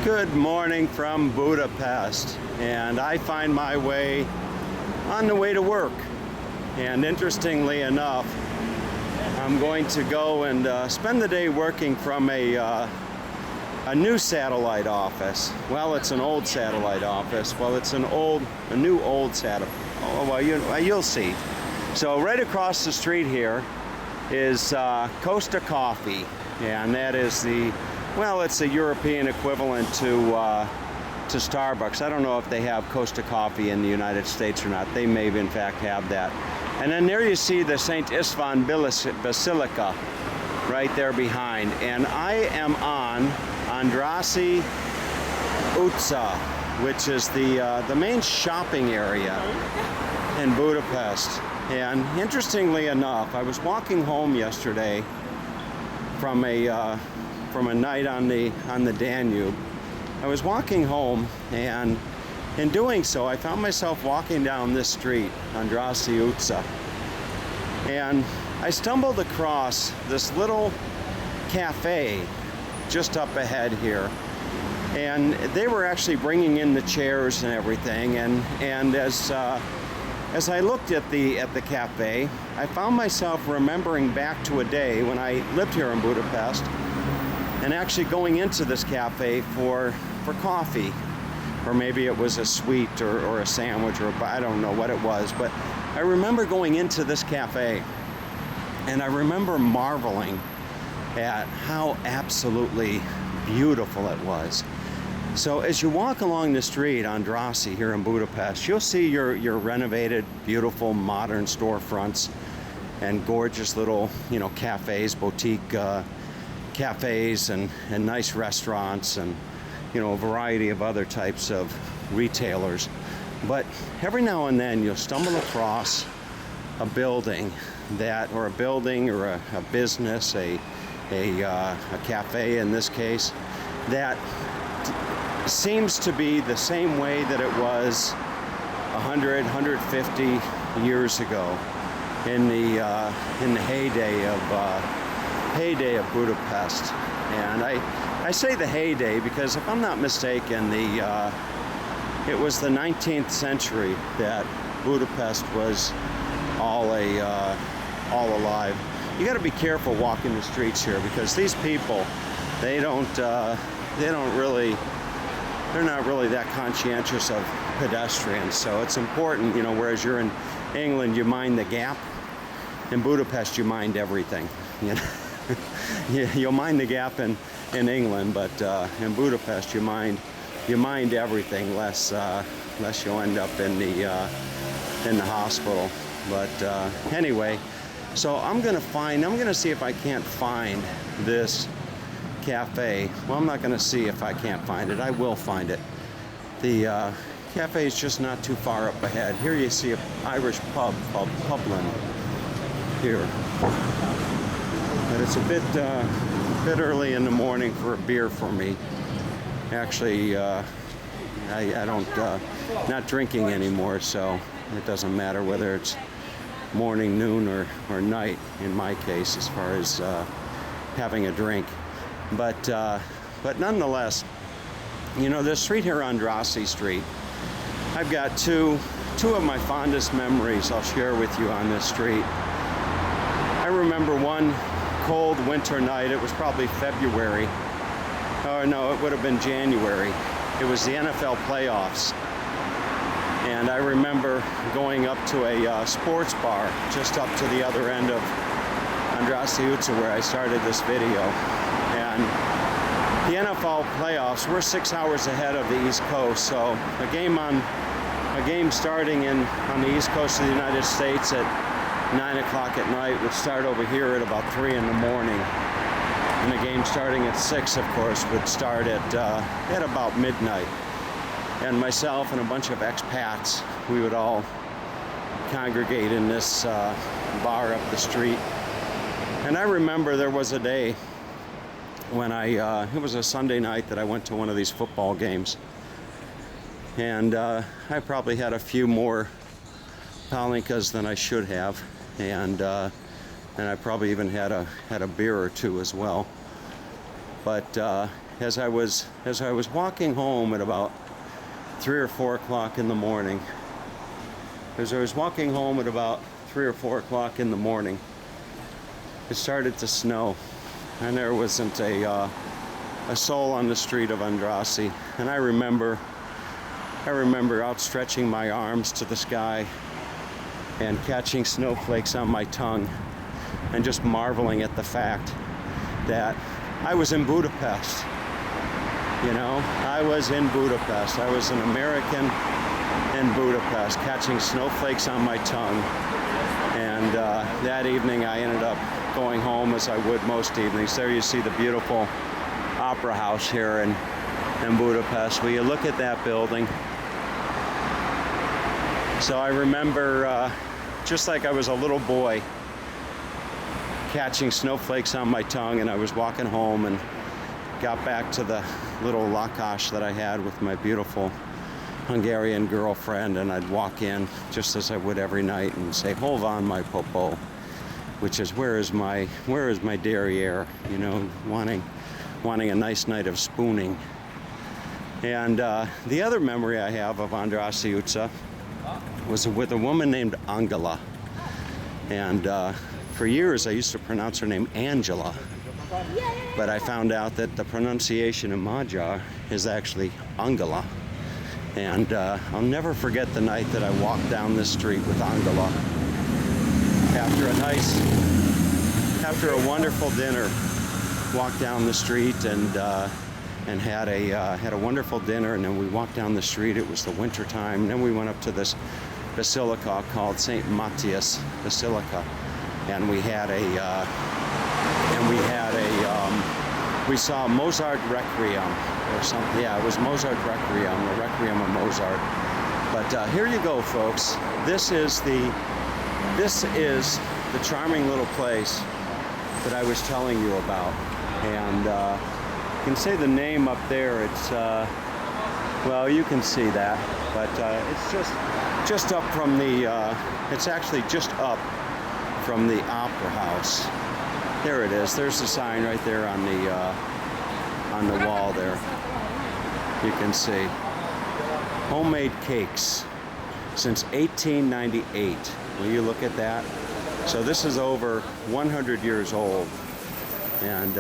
Good morning from Budapest, and I find my way on the way to work. And interestingly enough, I'm going to go and spend the day working from a new satellite office. Well, it's an old satellite office. Well, it's a new old satellite. Oh, well, you'll see. So right across the street here is Costa Coffee, and that is it's the European equivalent to Starbucks. I don't know if they have Costa Coffee in the United States or not. They may in fact have that. And then there you see the St. Istvan Basilica right there behind. And I am on Andrassy Utca, which is the main shopping area in Budapest. And interestingly enough, I was walking home yesterday from a night on the Danube. I was walking home, and in doing so, I found myself walking down this street, Andrassy Utca, and I stumbled across this little cafe just up ahead here, and they were actually bringing in the chairs and everything. And as I looked at the cafe, I found myself remembering back to a day when I lived here in Budapest, and actually going into this cafe for coffee, or maybe it was a sweet or a sandwich, or I don't know what it was, but I remember going into this cafe, and I remember marveling at how absolutely beautiful it was. So as you walk along the street, Andrassy here in Budapest, you'll see your renovated, beautiful, modern storefronts and gorgeous little, cafes, boutique cafes and nice restaurants, and a variety of other types of retailers. But every now and then you'll stumble across a building or a business, a cafe in this case, that seems to be the same way that it was 100, 150 years ago in the heyday of Budapest. And I say the heyday because, if I'm not mistaken, it was the 19th century that Budapest was all alive. You got to be careful walking the streets here, because these people, they're not really that conscientious of pedestrians. So it's important, whereas you're in England, you mind the gap. In Budapest, you mind everything. You'll mind the gap in England, but in Budapest, you mind everything, less you'll end up in the hospital. But anyway, so I'm gonna see if I can't find this cafe. Well, I'm not gonna see if I can't find it. I will find it. The cafe is just not too far up ahead. Here you see an Irish pub called Publin here. But it's a bit early in the morning for a beer for me. Actually, I don't not drinking anymore, so it doesn't matter whether it's morning, noon, or night in my case, as far as having a drink. But nonetheless, this street here, Andrassy Street, I've got two of my fondest memories I'll share with you on this street. I remember one cold winter night. It was probably February. Oh no, it would have been January. It was the NFL playoffs. And I remember going up to a sports bar just up to the other end of Andrassy Utca, where I started this video. And the NFL playoffs, we're 6 hours ahead of the East Coast. So a game starting on the East Coast of the United States at 9 o'clock at night would start over here at about 3 in the morning. And the game starting at 6, of course, would start at about midnight. And myself and a bunch of expats, we would all congregate in this bar up the street. And I remember there was a day when it was a Sunday night that I went to one of these football games. And I probably had a few more palinkas than I should have. And I probably even had a beer or two as well. But as I was walking home at about 3 or 4 o'clock in the morning, it started to snow, and there wasn't a soul on the street of Andrassy. And I remember outstretching my arms to the sky and catching snowflakes on my tongue and just marveling at the fact that I was in Budapest. You know, I was in Budapest. I was an American in Budapest, catching snowflakes on my tongue. And that evening I ended up going home, as I would most evenings. There you see the beautiful opera house here in Budapest. Will you look at that building? So I remember, just like I was a little boy, catching snowflakes on my tongue, and I was walking home and got back to the little lakás that I had with my beautiful Hungarian girlfriend, and I'd walk in just as I would every night and say, "Hold on, my popo," which is where is my derriere, you know, wanting a nice night of spooning. And the other memory I have of Andrassy utca was with a woman named Angela. And for years I used to pronounce her name Angela, but I found out that the pronunciation in Magyar is actually Angela. And I'll never forget the night that I walked down this street with Angela after a wonderful dinner. Walked down the street and had a wonderful dinner, and then we walked down the street. It was the winter time, and then we went up to this basilica called St. Matthias Basilica, and we saw Mozart Requiem or something. Yeah, it was Mozart Requiem, the Requiem of Mozart. But here you go, folks. This is the charming little place that I was telling you about. And you can say the name up there. It's well, you can see that, but it's just up from the. It's actually just up from the opera house. There it is. There's the sign right there on the wall there. You can see homemade cakes since 1898. Will you look at that? So this is over 100 years old. And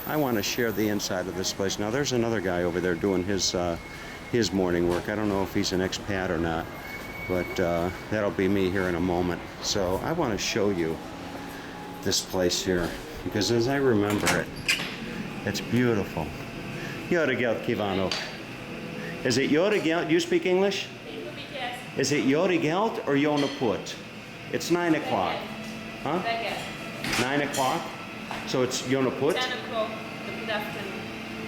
I want to share the inside of this place. Now there's another guy over there doing his morning work. I don't know if he's an expat or not, but that'll be me here in a moment. So I want to show you this place here, because as I remember it, it's beautiful. Jorigelt Kívánok. Is it Jorigelt? Do you speak English? Is it Jorigelt or Jónaput? It's 9 o'clock. Huh? 9 o'clock? So it's Jónaput? 10 o'clock, good afternoon.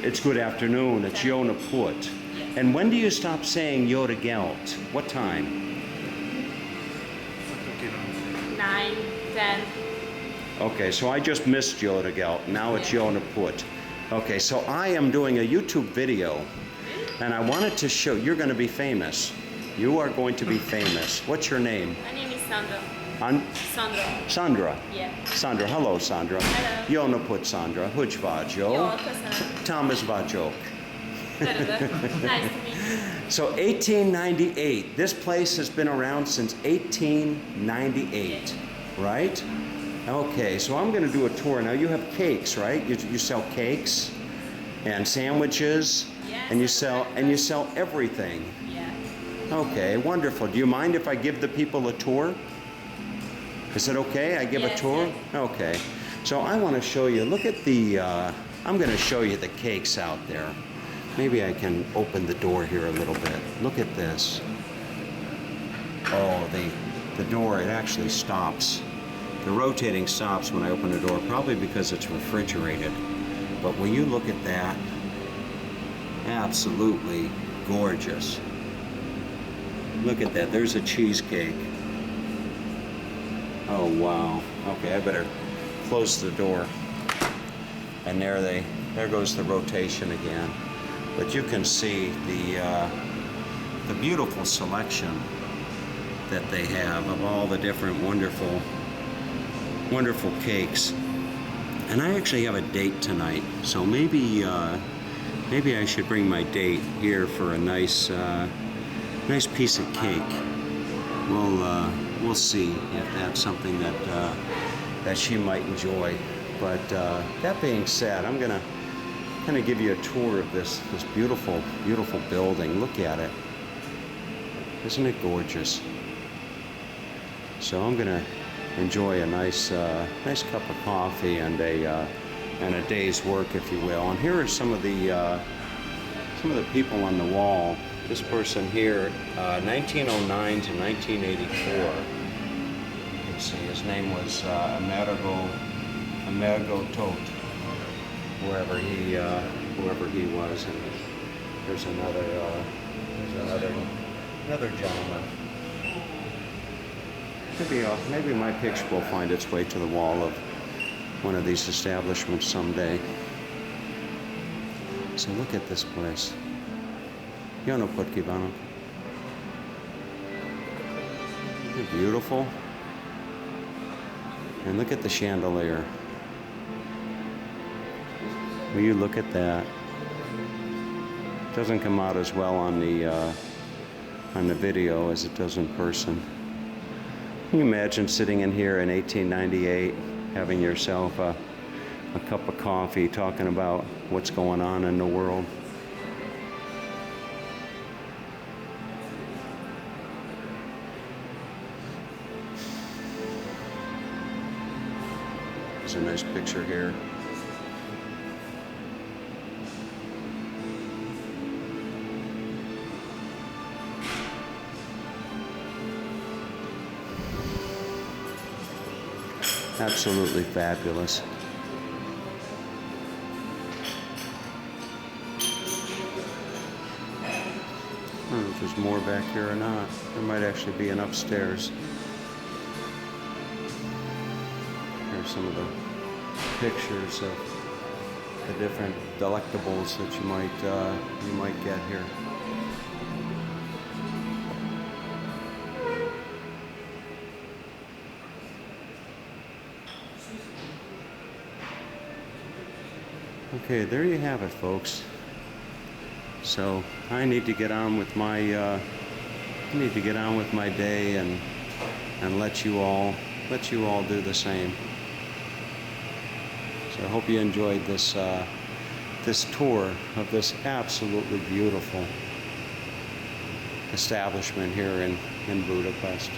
It's good afternoon. It's Jónaput. Yes. And when do you stop saying Jorigelt? What time? 9, 10. Okay, so I just missed Jorigelt. Now it's Jónaput. Okay, so I am doing a YouTube video, and I wanted to show, you're going to be famous. You are going to be famous. What's your name? My name is Sandra. Sandra. Sandra. Yeah. Sandra. Hello, Sandra. Hello. Jónaput, Sandra. Hogy vagyok? Jó, köszönöm. Thomas vagyok. Nice to meet you. So 1898. This place has been around since 1898, right? Okay, so I'm going to do a tour. Now you have cakes, right? You sell cakes and sandwiches, Yes, and you sell everything. Yeah. Okay, wonderful. Do you mind if I give the people a tour? Is it okay? I give a Yes, tour? yes. Okay. So I want to show you. Look at the. I'm going to show you the cakes out there. Maybe I can open the door here a little bit. Look at this. Oh, the door, it actually stops. The rotating stops when I open the door, probably because it's refrigerated. But will you look at that? Absolutely gorgeous. Look at that. There's a cheesecake. Oh, wow. Okay, I better close the door. And there goes the rotation again. But you can see the beautiful selection that they have of all the different wonderful cakes. And I actually have a date tonight, so maybe Maybe I should bring my date here for a nice nice piece of cake. We'll see if that's something that she might enjoy. But that being said, I'm gonna kind of give you a tour of this beautiful building. Look at it. Isn't it gorgeous? So I'm gonna enjoy a nice cup of coffee and a day's work, if you will. And here are some of the people on the wall. This person here, 1909 to 1984. You can see his name was Amerigo Todt, whoever he was. And there's another gentleman. Maybe my picture will find its way to the wall of one of these establishments someday. So look at this place. Yo no podkivano. Isn't it beautiful? And look at the chandelier. Will you look at that? It doesn't come out as well on the video as it does in person. Can you imagine sitting in here in 1898, having yourself a cup of coffee, talking about what's going on in the world? There's a nice picture here. Absolutely fabulous. I don't know if there's more back here or not. There might actually be an upstairs. Here's some of the pictures of the different delectables that you might get here. Okay, there you have it, folks. So I need to get on with my day and let you all do the same. So I hope you enjoyed this tour of this absolutely beautiful establishment here in Budapest.